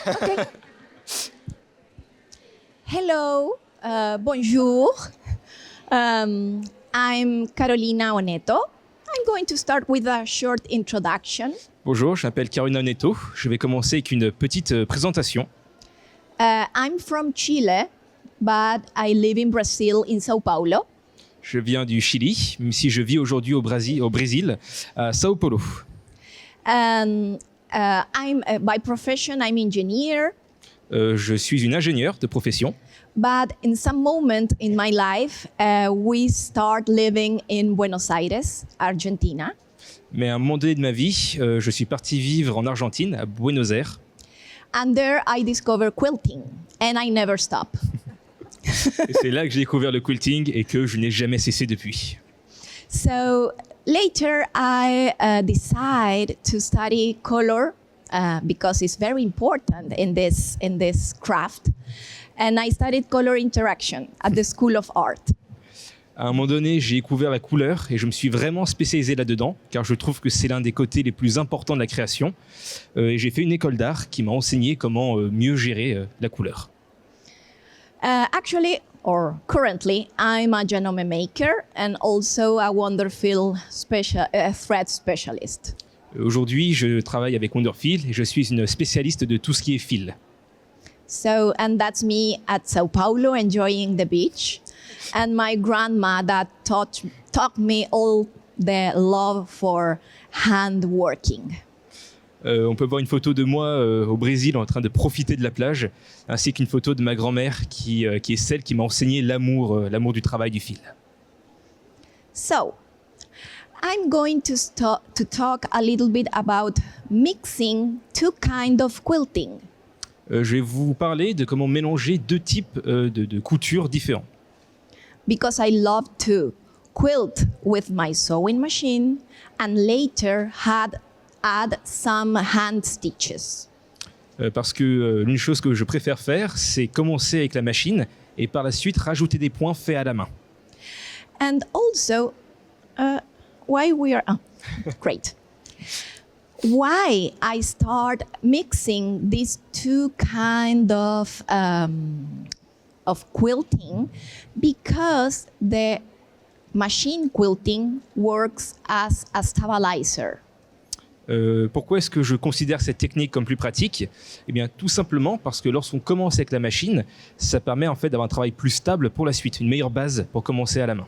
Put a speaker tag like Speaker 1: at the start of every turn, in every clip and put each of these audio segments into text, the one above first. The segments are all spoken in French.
Speaker 1: Okay. Hello, bonjour. I'm Carolina Oneto. I'm going to start with a short introduction.
Speaker 2: Bonjour, je m'appelle Carolina Oneto. Je vais commencer avec une petite présentation.
Speaker 1: I'm from Chile, but I live in Brazil, in Sao Paulo.
Speaker 2: Je viens du Chili, même si je vis aujourd'hui au Brésil, à Sao Paulo.
Speaker 1: By profession, I'm engineer.
Speaker 2: Je suis une ingénieure de profession.
Speaker 1: But in some moment in my life, we start living in Buenos Aires, Argentina.
Speaker 2: Mais à un moment donné de ma vie, je suis parti vivre en Argentine, à Buenos Aires.
Speaker 1: And there I discovered quilting, and I never stop.
Speaker 2: Et c'est là que j'ai découvert le quilting et que je n'ai jamais cessé depuis.
Speaker 1: So later I decide to study color because it's very important in this craft. And I studied color interaction at the School of Art.
Speaker 2: À un moment donné, j'ai découvert la couleur et je me suis vraiment spécialisé là-dedans, car je trouve que c'est l'un des côtés les plus importants de la création. Et j'ai fait une école d'art qui m'a enseigné comment mieux gérer la couleur.
Speaker 1: Currently, I'm a genome maker and also a Wonderfil thread specialist.
Speaker 2: Aujourd'hui, je travaille avec Wonderfil et je suis une spécialiste de tout ce qui est fil.
Speaker 1: And that's me at Sao Paulo enjoying the beach. And my grandma that taught me all the love for handworking.
Speaker 2: On peut voir une photo de moi au Brésil en train de profiter de la plage, ainsi qu'une photo de ma grand-mère qui est celle qui m'a enseigné l'amour du travail du fil.
Speaker 1: So, I'm going to talk a little bit about mixing two kinds of quilting.
Speaker 2: Je vais vous parler de comment mélanger deux types de coutures différents.
Speaker 1: Because I love to quilt with my sewing machine and later add some hand stitches.
Speaker 2: Parce que l'une chose que je préfère faire, c'est commencer avec la machine et par la suite rajouter des points faits à la main.
Speaker 1: And also, great. Why I start mixing these two kind of quilting? Because the machine quilting works as a stabilizer.
Speaker 2: Pourquoi est-ce que je considère cette technique comme plus pratique ? Eh bien, tout simplement parce que lorsqu'on commence avec la machine, ça permet en fait d'avoir un travail plus stable pour la suite, une meilleure base pour commencer à la main.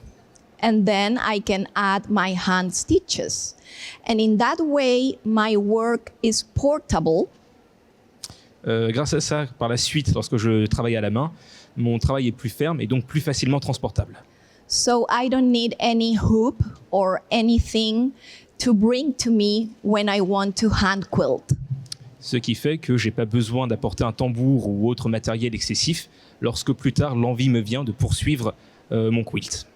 Speaker 1: And then I can add my hand stitches. And in that way, my work is portable.
Speaker 2: Grâce à ça, par la suite, lorsque je travaille à la main, mon travail est plus ferme et donc plus facilement transportable.
Speaker 1: So I don't need any hoop or anything to bring to me when I want to hand quilt.
Speaker 2: Ce qui fait que j'ai pas besoin d'apporter un tambour ou autre matériel excessif lorsque plus tard l'envie me vient de poursuivre mon quilt.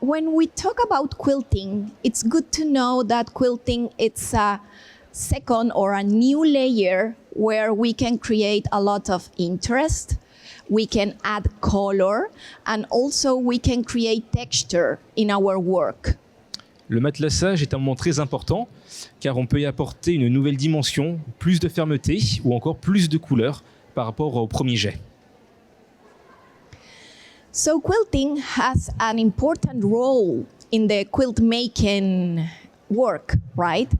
Speaker 1: When we talk about quilting, it's good to know that quilting it's a second or a new layer where we can create a lot of interest, we can add color, and also we can create texture in our work.
Speaker 2: Le matelassage est un moment très important car on peut y apporter une nouvelle dimension, plus de fermeté ou encore plus de couleur par rapport au premier jet.
Speaker 1: So quilting has an important role in the quilt making work, right?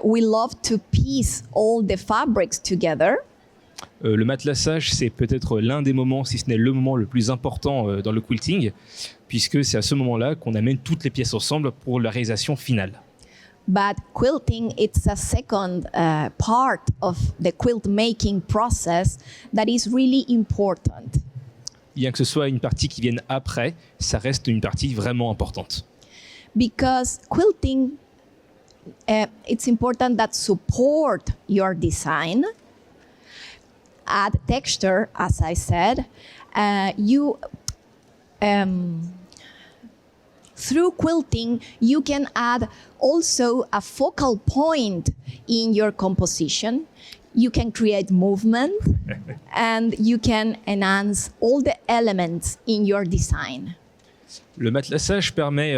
Speaker 1: We love to piece all the fabrics together.
Speaker 2: Le matelassage, c'est peut-être l'un des moments, si ce n'est le moment le plus important dans le quilting, puisque c'est à ce moment-là qu'on amène toutes les pièces ensemble pour la réalisation finale.
Speaker 1: But quilting, it's a second part of the quilt making process that is really important.
Speaker 2: Bien que ce soit une partie qui vienne après, ça reste une partie vraiment importante.
Speaker 1: Because quilting, it's important that support your design, add texture, as I said. Through quilting, you can add also a focal point in your composition. You can create movement and you can enhance all the elements in your design.
Speaker 2: Le matelassage permet,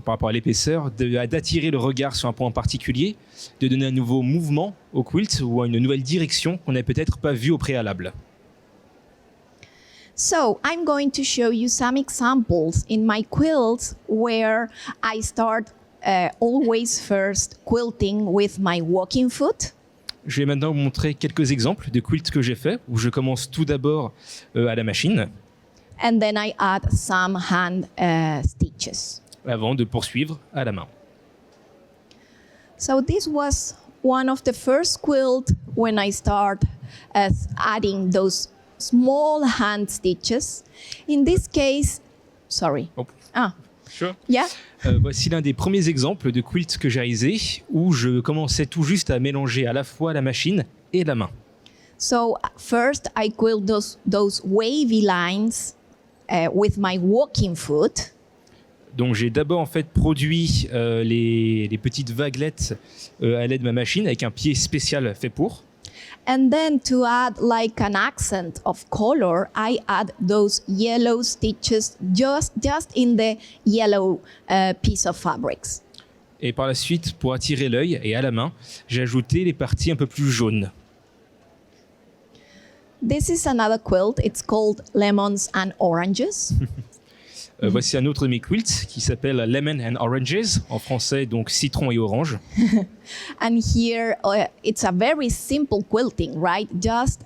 Speaker 2: par rapport à l'épaisseur, d'attirer le regard sur un point en particulier, de donner un nouveau mouvement au quilt ou à une nouvelle direction qu'on n'a peut-être pas vue au préalable.
Speaker 1: So I'm going to show you some examples in my quilts where I start always first quilting with my walking foot.
Speaker 2: Je vais maintenant vous montrer quelques exemples de quilts que j'ai fait, où je commence tout d'abord à la machine,
Speaker 1: And then I add some hand stitches.
Speaker 2: avant de poursuivre à la main.
Speaker 1: So this was one of the first quilt when I start adding those small hand stitches. In this case, sorry.
Speaker 2: Oh.
Speaker 1: Ah,
Speaker 2: Sure.
Speaker 1: yeah.
Speaker 2: Voici l'un des premiers exemples de quilts que j'ai réalisé, où je commençais tout juste à mélanger à la fois la machine et la main.
Speaker 1: So first I quilt those wavy lines with my walking foot.
Speaker 2: Donc j'ai d'abord en fait produit les petites vaguelettes à l'aide de ma machine avec un pied spécial fait pour.
Speaker 1: And then to add like an accent of color, I add those yellow stitches just in the yellow piece of fabrics.
Speaker 2: Et par la suite, pour attirer l'œil et à la main, j'ai ajouté les parties un peu plus jaunes.
Speaker 1: This is another quilt. It's called Lemons and Oranges.
Speaker 2: Voici un autre de mes quilts qui s'appelle Lemon and Oranges, en français donc citron et orange.
Speaker 1: And here it's a very simple quilting, right? Just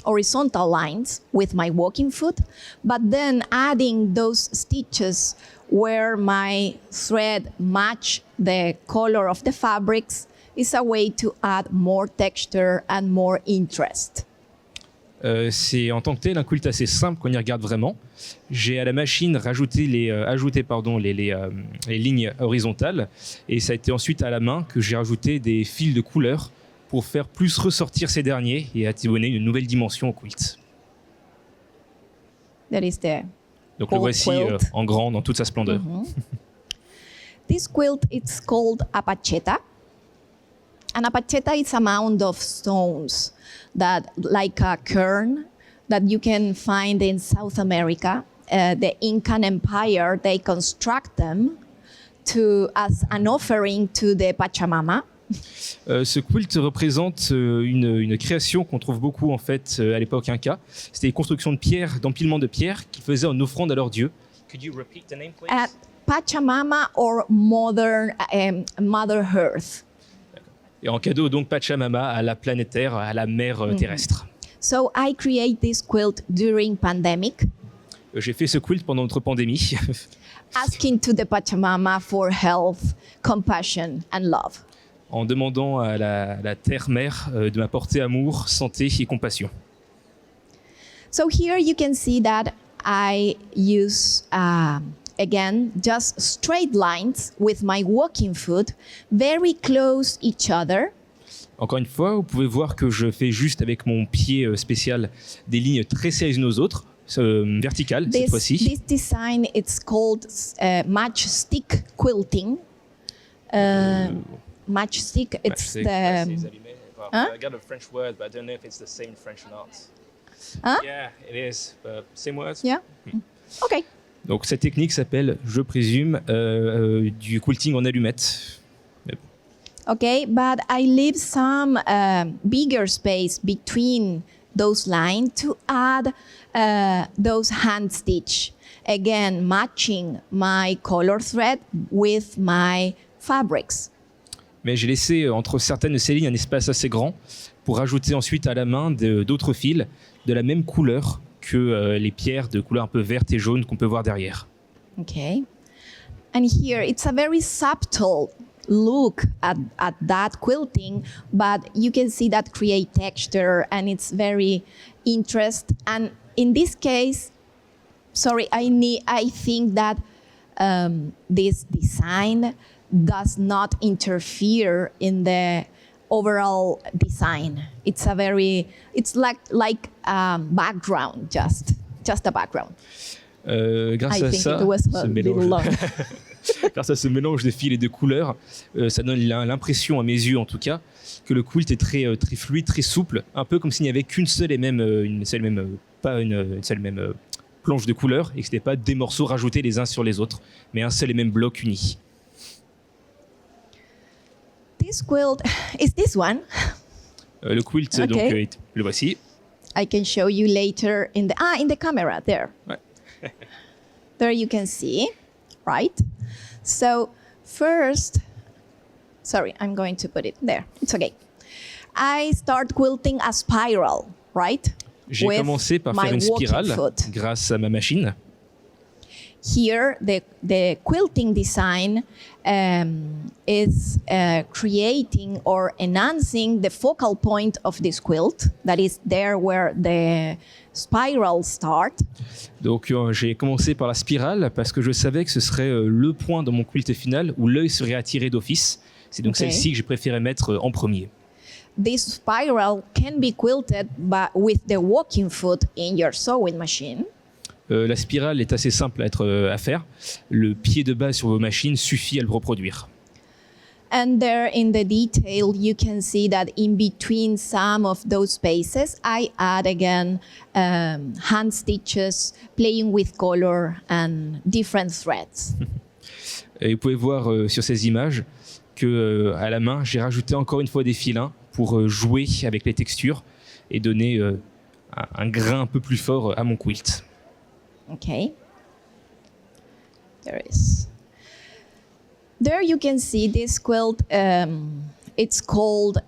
Speaker 1: horizontal lines with my walking foot, but then adding those stitches where my thread match the color of the fabrics is a way to add more texture and more interest.
Speaker 2: C'est en tant que tel un quilt assez simple quand on y regarde vraiment. J'ai à la machine ajouté les lignes horizontales et ça a été ensuite à la main que j'ai rajouté des fils de couleur pour faire plus ressortir ces derniers et donner une nouvelle dimension au quilt.
Speaker 1: That is the
Speaker 2: Donc le
Speaker 1: whole
Speaker 2: voici
Speaker 1: quilt.
Speaker 2: en grand dans toute sa splendeur.
Speaker 1: This quilt it's called a pacheta. And a pacheta is a mound of stones that, like a cairn, that you can find in South America. The Incan Empire, they construct them as an offering to the Pachamama.
Speaker 2: Ce quilt représente une création qu'on trouve beaucoup en fait à l'époque inca. C'était des constructions de pierre, d'empilement de pierre qu'ils faisaient en offrande à leur dieu. Could you repeat the name, please?
Speaker 1: Pachamama or Mother Earth.
Speaker 2: Et en cadeau donc Pachamama à la planète Terre, à la mer terrestre.
Speaker 1: So I create this quilt during pandemic,
Speaker 2: J'ai fait ce quilt pendant notre pandémie,
Speaker 1: asking to the Pachamama for health, compassion and love.
Speaker 2: en demandant à la terre-mère de m'apporter amour, santé et compassion.
Speaker 1: So here you can see that I use, again, just straight lines with my walking foot, very close each other.
Speaker 2: Encore une fois, vous pouvez voir que je fais juste avec mon pied spécial des lignes très serrées les unes aux autres, verticales cette fois-ci.
Speaker 1: This design, it's called Matchstick Quilting. Matchstick, it's the... Huh?
Speaker 2: I got a French word, but I don't know if it's the same French or not.
Speaker 1: Huh?
Speaker 2: Yeah, it is. Same word.
Speaker 1: Yeah? Okay.
Speaker 2: Donc cette technique s'appelle, je présume, du quilting en allumettes.
Speaker 1: Okay, but I leave some bigger space between those lines to add those hand stitch. Again, matching my color thread with my fabrics.
Speaker 2: Mais j'ai laissé entre certaines de ces lignes un espace assez grand pour rajouter ensuite à la main d'autres fils de la même couleur que les pierres de couleur un peu verte et jaune qu'on peut voir derrière.
Speaker 1: Okay. And here it's a very subtle look at that quilting, but you can see that create texture and it's very interest. And in this case, sorry, I think that this design does not interfere in the overall design. It's like background, just a background.
Speaker 2: Grâce
Speaker 1: I
Speaker 2: à
Speaker 1: think
Speaker 2: ça,
Speaker 1: it was a
Speaker 2: ce
Speaker 1: little
Speaker 2: mélange,
Speaker 1: long.
Speaker 2: grâce à ce mélange de fils et de couleurs, ça donne l'impression, à mes yeux en tout cas, que le quilt est très fluide, très souple, un peu comme s'il n'y avait qu'une seule et même, planche de couleur et que ce n'était pas des morceaux rajoutés les uns sur les autres, mais un seul et même bloc uni.
Speaker 1: This quilt is this one.
Speaker 2: Le quilt,
Speaker 1: Okay.
Speaker 2: donc, le voici.
Speaker 1: I can show you later in the camera there.
Speaker 2: Ouais.
Speaker 1: There you can see, right? So first, sorry, I'm going to put it there. It's okay. I start quilting a spiral, right?
Speaker 2: J'ai
Speaker 1: With
Speaker 2: commencé par faire
Speaker 1: my
Speaker 2: une
Speaker 1: walking
Speaker 2: spirale
Speaker 1: foot.
Speaker 2: grâce à ma machine.
Speaker 1: Here, the quilting design is creating or enhancing the focal point of this quilt. That is there where the spiral start.
Speaker 2: Donc j'ai commencé par la spirale parce que je savais que ce serait le point dans mon quilt final où l'œil serait attiré d'office. C'est donc
Speaker 1: Okay.
Speaker 2: celle-ci que j'ai préféré mettre en premier.
Speaker 1: This spiral can be quilted with the walking foot in your sewing machine.
Speaker 2: La spirale est assez simple à faire. Le pied de base sur vos machines suffit à le reproduire.
Speaker 1: And there in the detail, you can see that in between some of those spaces, I add again hand stitches, playing with color and different threads.
Speaker 2: Et vous pouvez voir sur ces images que à la main, j'ai rajouté encore une fois des filins pour jouer avec les textures et donner un grain un peu plus fort à mon quilt.
Speaker 1: Okay. There is. There you can see this quilt. It's called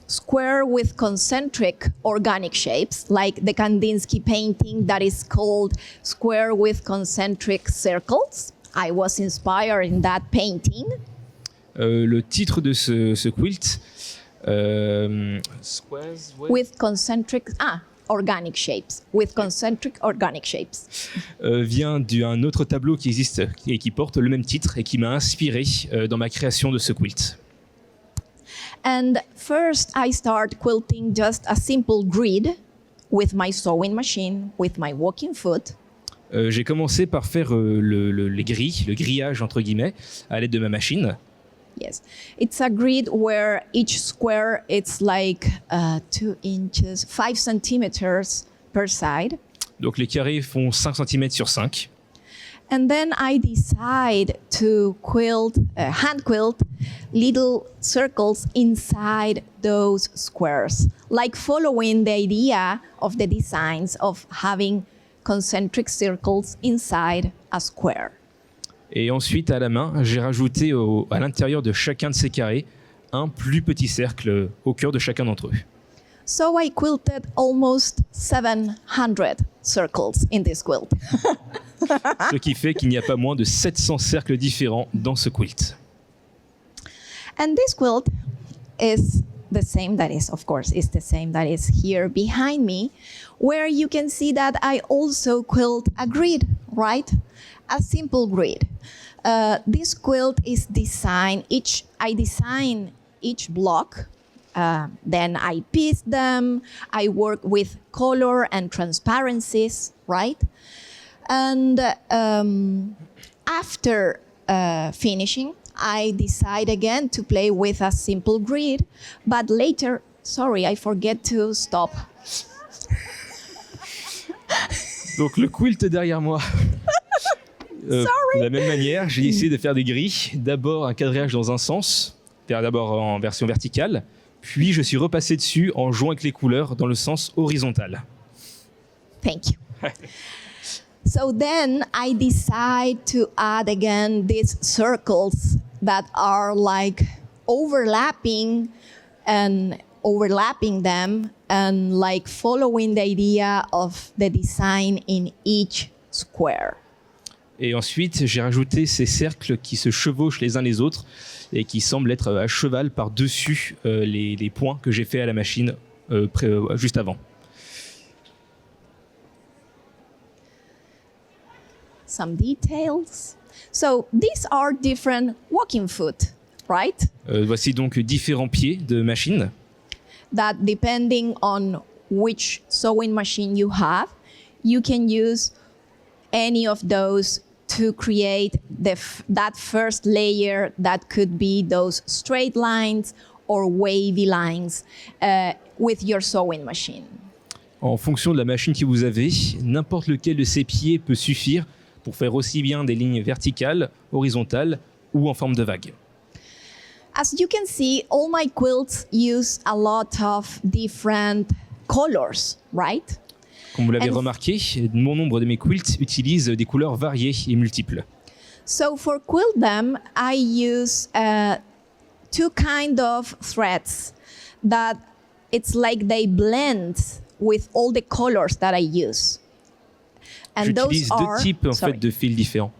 Speaker 1: square with concentric organic shapes, like the Kandinsky painting that is called square with concentric circles. I was inspired in that painting.
Speaker 2: Le titre de ce quilt, Squares
Speaker 1: With concentric organic shapes. With concentric organic shapes.
Speaker 2: vient d'un autre tableau qui existe et qui porte le même titre et qui m'a inspiré dans ma création de ce quilt.
Speaker 1: And first, I start quilting just a simple grid with my sewing machine, with my walking foot.
Speaker 2: J'ai commencé par faire le grillage entre guillemets, à l'aide de ma machine.
Speaker 1: Yes, it's a grid where each square it's like 2 inches, 5 centimeters per side.
Speaker 2: Donc les carrés font 5 cm sur 5.
Speaker 1: And then I decide to hand quilt little circles inside those squares, like following the idea of the designs of having concentric circles inside a square.
Speaker 2: Et ensuite, à la main, j'ai rajouté à l'intérieur de chacun de ces carrés un plus petit cercle au cœur de chacun d'entre eux.
Speaker 1: So I quilted almost 700 circles in this quilt.
Speaker 2: Ce qui fait qu'il n'y a pas moins de 700 cercles différents dans ce quilt.
Speaker 1: And this quilt is the same, that is, of course, is the same that is here behind me, where you can see that I also quilt a grid, right? A simple grid. This quilt is I design each block, then I piece them, I work with color and transparencies, right? And after finishing, I decide again to play with a simple grid, but later, sorry, I forget to stop.
Speaker 2: Donc le quilt derrière moi. De la même manière, j'ai essayé de faire des grilles. D'abord un quadrillage dans un sens, d'abord en version verticale, puis je suis repassé dessus en jouant avec les couleurs dans le sens horizontal.
Speaker 1: Thank you. So then I decide to add again these circles that are like overlapping them and like following the idea of the design in each square.
Speaker 2: Et ensuite, j'ai rajouté ces cercles qui se chevauchent les uns les autres et qui semblent être à cheval par-dessus les points que j'ai fait à la machine juste avant.
Speaker 1: Some details. So these are different walking foot, right?
Speaker 2: Voici donc différents pieds de machine.
Speaker 1: That depending on which sewing machine you have, you can use any of those to create that first layer that could be those straight lines or wavy lines with your sewing machine.
Speaker 2: En fonction de la machine que vous avez, n'importe lequel de ces pieds peut suffire pour faire aussi bien des lignes verticales, horizontales ou en forme de vague.
Speaker 1: As you can see, all my quilts use a lot of different colors, right?
Speaker 2: Comme vous l'avez
Speaker 1: And-
Speaker 2: remarqué, bon nombre de mes quilts utilisent des couleurs variées et multiples.
Speaker 1: So for quilt them, I use two kind of threads that it's like they blend with all the colors that I use. And those
Speaker 2: J'utilise
Speaker 1: are
Speaker 2: deux types en
Speaker 1: sorry.
Speaker 2: fait de fils différents,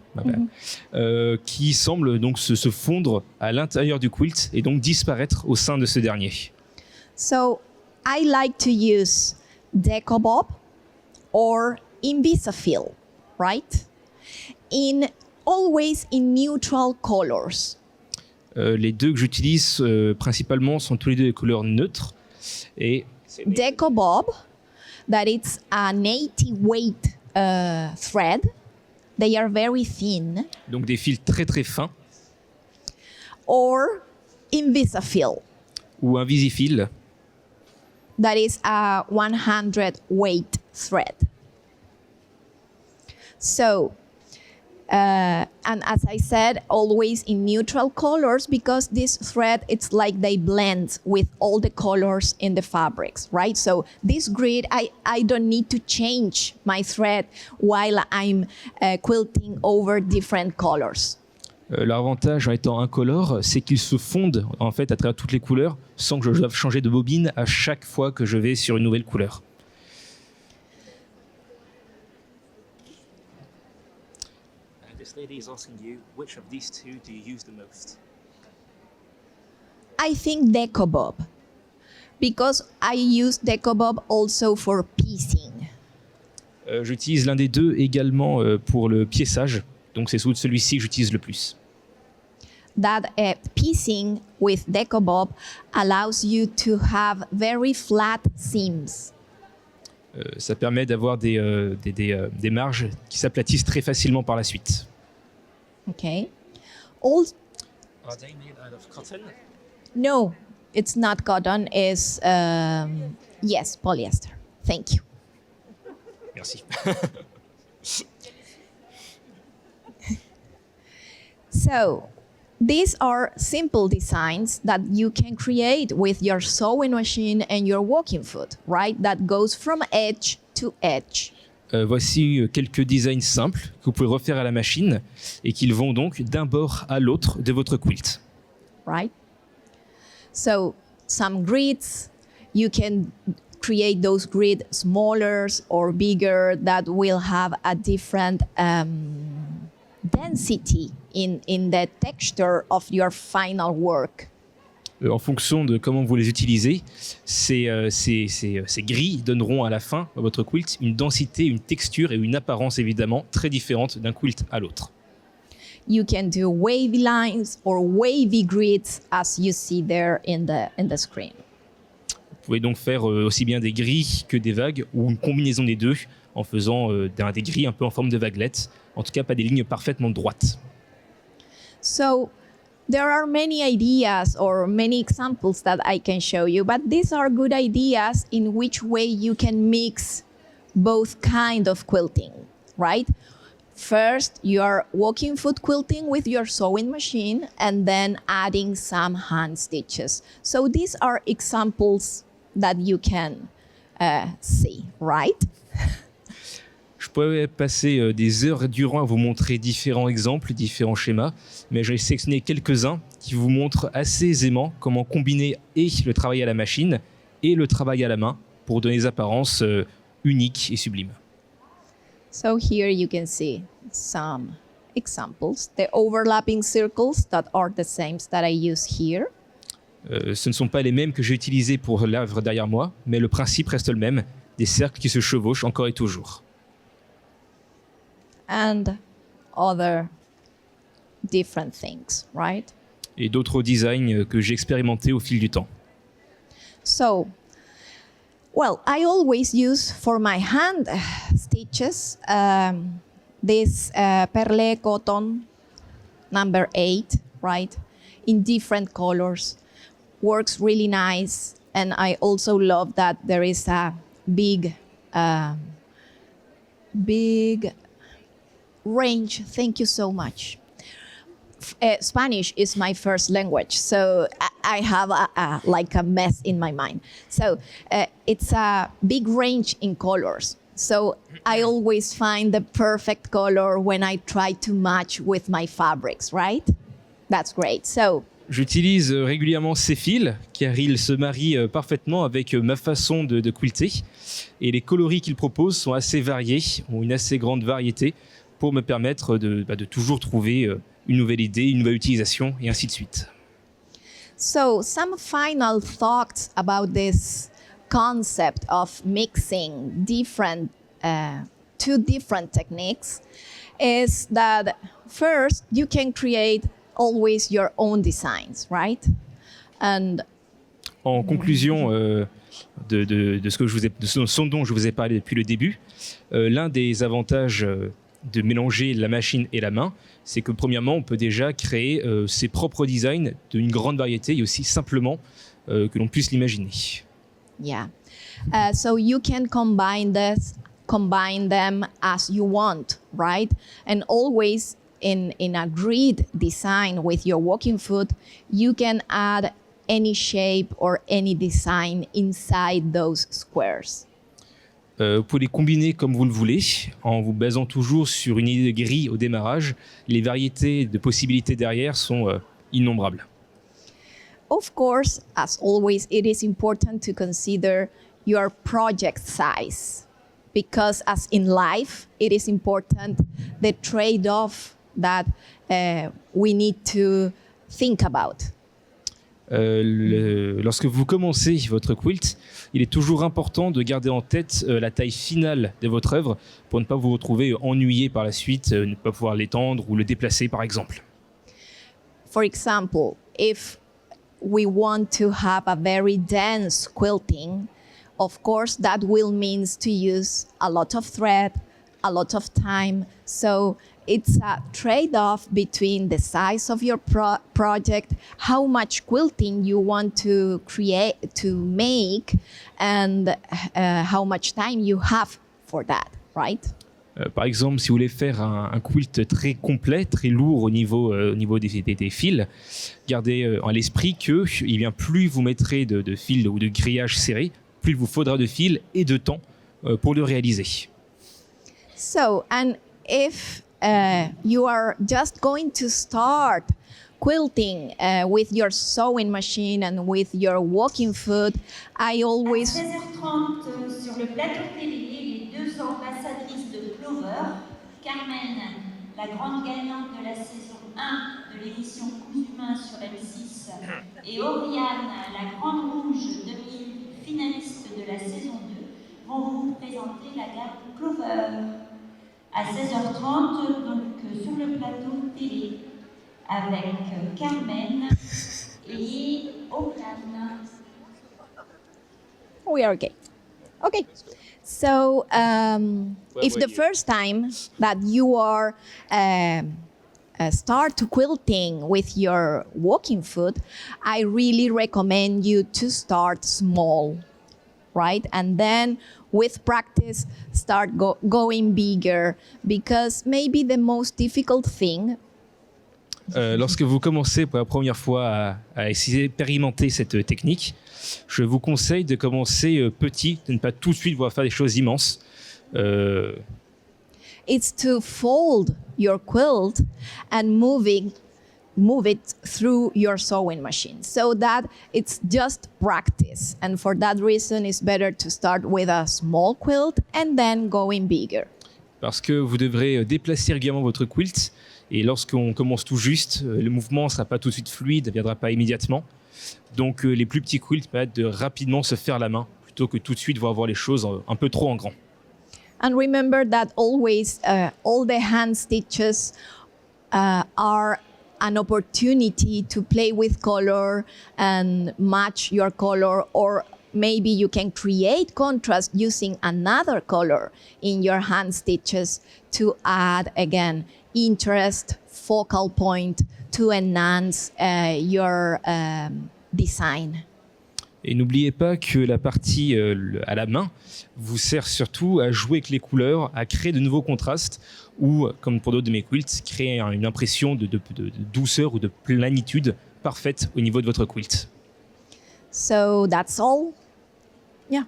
Speaker 2: qui semblent donc se fondre à l'intérieur du quilt et donc disparaître au sein de ce dernier.
Speaker 1: So I like to use Decobob or Invisafil, right? Always in neutral colors.
Speaker 2: Les deux que j'utilise principalement sont tous les deux des couleurs neutres et
Speaker 1: Decobob, that it's an 80 weight thread. They are very thin.
Speaker 2: donc des fils très très fins,
Speaker 1: Or Invisafil,
Speaker 2: ou un visifil,
Speaker 1: that is a 100 weight thread. So, and as I said, always in neutral colors, because this thread, it's like they blend with all the colors in the fabrics, right? So this grid, I don't need to change my thread while I'm quilting over different colors.
Speaker 2: L'avantage en étant incolore, c'est qu'ils se fondent en fait à travers toutes les couleurs sans que je doive changer de bobine à chaque fois que je vais sur une nouvelle couleur. This lady is asking you, which of these two do you use the most?
Speaker 1: I think Decobob, because I use Decobob also for piecing.
Speaker 2: J'utilise l'un des deux également pour le piéçage, donc c'est celui-ci que j'utilise le plus.
Speaker 1: That piecing with Decobob allows you to have very flat seams.
Speaker 2: Ça permet d'avoir des marges qui s'aplatissent très facilement par la suite.
Speaker 1: Okay. All,
Speaker 2: Are they made out of cotton?
Speaker 1: no, it's not cotton. It's yes, polyester. Thank you.
Speaker 2: Merci.
Speaker 1: So these are simple designs that you can create with your sewing machine and your walking foot, right? That goes from edge to edge.
Speaker 2: Voici quelques designs simples que vous pouvez refaire à la machine et qui vont donc d'un bord à l'autre de votre quilt.
Speaker 1: Right? So some grids, you can create those grids smaller or bigger that will have a different density in the texture of your final work.
Speaker 2: En fonction de comment vous les utilisez, ces grilles donneront à la fin à votre quilt une densité, une texture et une apparence évidemment très différentes d'un quilt à l'autre.
Speaker 1: You can do wavy lines or wavy grids as you see there in the screen.
Speaker 2: Vous pouvez donc faire aussi bien des grilles que des vagues ou une combinaison des deux en faisant des grilles un peu en forme de vaguelettes, en tout cas pas des lignes parfaitement droites.
Speaker 1: So there are many ideas or many examples that I can show you, but these are good ideas in which way you can mix both kind of quilting, right? First, you are walking foot quilting with your sewing machine and then adding some hand stitches. So these are examples that you can see, right?
Speaker 2: Je pourrais passer des heures durant à vous montrer différents exemples, différents schémas, mais j'ai sélectionné quelques-uns qui vous montrent assez aisément comment combiner et le travail à la machine et le travail à la main pour donner des apparences uniques et sublimes.
Speaker 1: So here you can see some examples. The overlapping circles that are the same that I use here.
Speaker 2: Ce ne sont pas les mêmes que j'ai utilisés pour l'œuvre derrière moi, mais le principe reste le même, des cercles qui se chevauchent encore et toujours.
Speaker 1: And other different things, right?
Speaker 2: Et d'autres designs que j'ai expérimentés au fil du temps.
Speaker 1: So, well, I always use for my hand stitches this perle cotton number 8, right? In different colors. Works really nice. And I also love that there is a big big range. Thank you so much. Spanish is my first language, so I have like a mess in my mind. So it's a big range in colors. So I always find the perfect color when I try to match with my fabrics, right? That's great. So
Speaker 2: J'utilise régulièrement ces fils car ils se marient parfaitement avec ma façon de quilter. Et les coloris qu'ils proposent sont assez variés, ont une assez grande variété pour me permettre de toujours trouver une nouvelle idée, une nouvelle utilisation et ainsi de suite.
Speaker 1: So some final thoughts about this concept of mixing two different techniques is that first you can create always your own designs, right? And
Speaker 2: En conclusion de ce dont je vous ai parlé depuis le début, l'un des avantages de mélanger la machine et la main, c'est que premièrement, on peut déjà créer ses propres designs d'une grande variété et aussi simplement que l'on puisse l'imaginer.
Speaker 1: yeah, so you can combine them as you want, right? And always in a grid design with your walking foot, you can add any shape or any design inside those squares.
Speaker 2: Vous pouvez les combiner comme vous le voulez, en vous basant toujours sur une idée de grille au démarrage. Les variétés de possibilités derrière sont innombrables.
Speaker 1: Of course, as always, it is important to consider your project size, because as in life, it is important the trade-off that we need to think about.
Speaker 2: Lorsque vous commencez votre quilt, il est toujours important de garder en tête la taille finale de votre œuvre pour ne pas vous retrouver ennuyé par la suite, ne pas pouvoir l'étendre ou le déplacer par exemple.
Speaker 1: For example, if we want to have a very dense quilting, of course that will means to use a lot of thread, a lot of time. So it's a trade-off between the size of your project, how much quilting you want to make, and how much time you have for that, right?
Speaker 2: Par exemple, si vous voulez faire un quilt très complet, très lourd au niveau des fils, gardez à l'esprit que plus vous mettrez de fils ou de grillages serrés, plus il vous faudra de fils et de temps pour le réaliser.
Speaker 1: So, and if you are just going to start quilting with your sewing machine and with your walking foot, I always...
Speaker 3: À 16h30, sur le plateau télé, les deux ambassadrices de Clover, Carmen, la grande gagnante de la saison 1 de l'émission Coups humains sur M6, et Oriane, la grande rouge demi-finaliste de la saison 2, vont vous présenter la gamme Clover. À 16h30, donc sur le plateau télé, avec Carmen et Oriane.
Speaker 1: We are okay. Okay. So if the first time that you are start to quilting with your walking foot, I really recommend you to start small, right? And then with practice, start going bigger, because maybe the most difficult thing.
Speaker 2: Lorsque vous commencez pour la première fois à essayer d'expérimenter cette technique, je vous conseille de commencer petit, de ne pas tout de suite vouloir faire des choses immenses.
Speaker 1: It's to fold your quilt and move it through your sewing machine, so that it's just practice. And for that reason, it's better to start with a small quilt and then going bigger.
Speaker 2: Parce que vous devrez déplacer régulièrement votre quilt, et lorsqu'on commence tout juste, le mouvement ne sera pas tout de suite fluide, ne viendra pas immédiatement. Donc les plus petits quilts permettent de rapidement se faire la main, plutôt que tout de suite voir les choses un peu trop en grand.
Speaker 1: And remember that always all the hand stitches are an opportunity to play with color and match your color, or maybe you can create contrast using another color in your hand stitches to add, again, interest, focal point to enhance your design.
Speaker 2: Et n'oubliez pas que la partie à la main vous sert surtout à jouer avec les couleurs, à créer de nouveaux contrastes ou, comme pour d'autres de mes quilts, créer une impression de douceur ou de plénitude parfaite au niveau de votre quilt.
Speaker 1: So that's all. Yeah.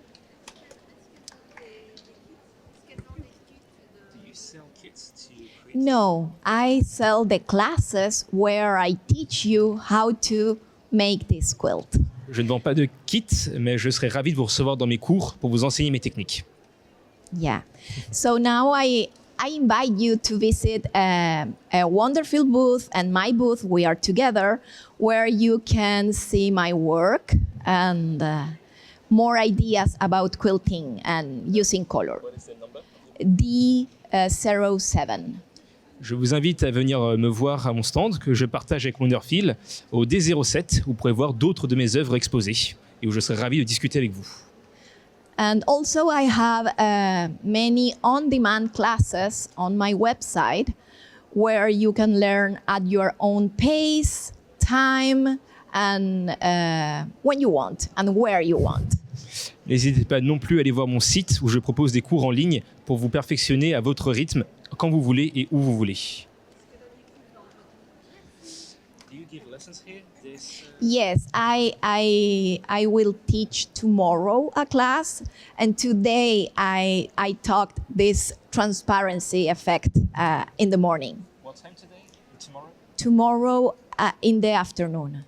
Speaker 1: No, I sell the classes where I teach you how to make this quilt.
Speaker 2: Je ne vends pas de kit, mais je serais ravi de vous recevoir dans mes cours pour vous enseigner mes techniques.
Speaker 1: Yeah. So now I invite you to visit a Wonderfil booth and my booth. We are together, where you can see my work and more ideas about quilting and using color.
Speaker 2: What is the number?
Speaker 1: D07.
Speaker 2: Je vous invite à venir me voir à mon stand que je partage avec Wonderfil au D07 où vous pourrez voir d'autres de mes œuvres exposées et où je serai ravi de discuter avec vous.
Speaker 1: And also I have many on-demand classes on my website where you can learn at your own pace, time, and when you want and where you want.
Speaker 2: N'hésitez pas non plus à aller voir mon site où je propose des cours en ligne pour vous perfectionner à votre rythme, quand vous voulez et où vous voulez.
Speaker 1: Yes, I will teach tomorrow a class, and today I talked this transparency effect in the morning.
Speaker 2: What time today? Tomorrow?
Speaker 1: Tomorrow in the afternoon.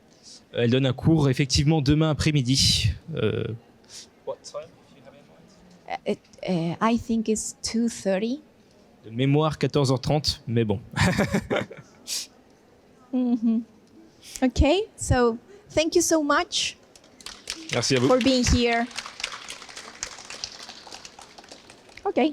Speaker 2: Elle donne un cours effectivement demain après-midi. What time, if you have in mind?
Speaker 1: I think it's 2:30.
Speaker 2: De mémoire 14h30, mais bon.
Speaker 1: Okay, so thank you so much
Speaker 2: Merci à vous.
Speaker 1: for being here. Okay.